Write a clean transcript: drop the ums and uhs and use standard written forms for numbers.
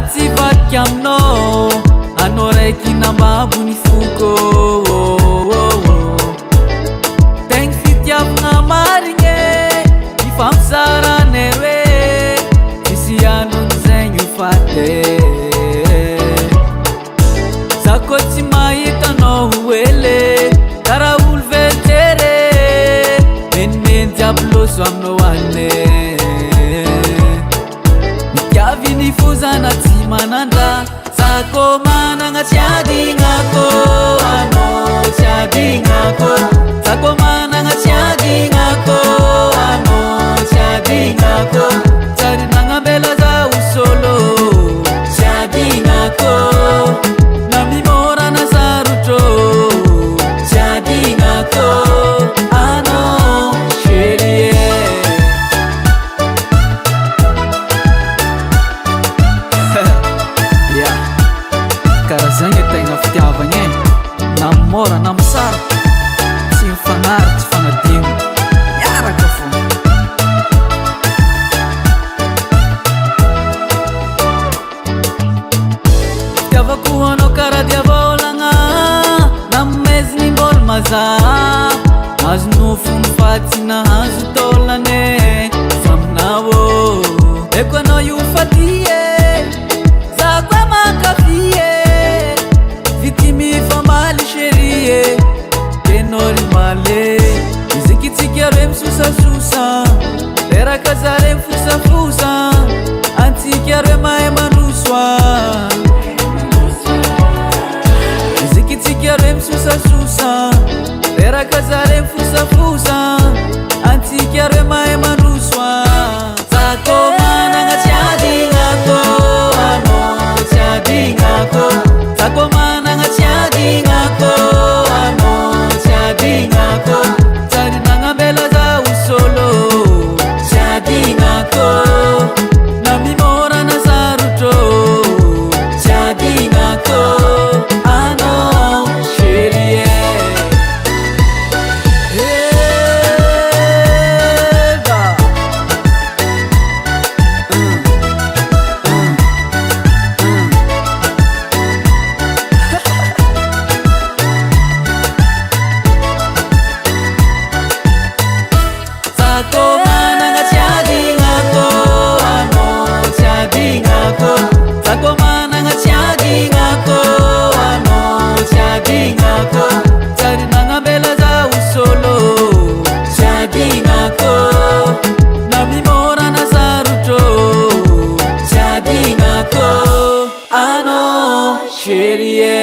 tsy vaky aminao anao raiky nambabony foko tegny fitiavagna marigny ifampizaranay hoe misy anon'izegny hofaty za koa tsy mahita anao hoele karaha olo velitery menimeny jiaby loso aminao ane mitiaviny fozana tsy manandra za koa managna tsy adignako anao tsy adignako za koa managna tsy adignako anao tsy adignako tsary nagnambela za ho solo tsy adignako na mimorana sarotro tsy adignako anao chérie yeah. Karaha zagny tegna fitiavagna na mora na misara tsy mifagnary tsy fagnadigno miaraka fô fitiavako anao karaha diavolagna nameziny mbola mazava azo nofony fa tsy nahazo taolane zaminao eko anao io fatie za koa makafie vitimy famaly chérie enao rimale izikitsika re misosasosa leraka za re mifosafosa antsika re mahay mandrosoa izikitsika re misosasosa leraka za re mifosafosa antsika re mahay mandrosoa za koa managna tsy adignako anao tsy adignako za koa managna tsy adignako anao tsy adignako tsary nagnambela za ho solo tsy adignako na mimorana sarotro tsy adignako anao chérie chérie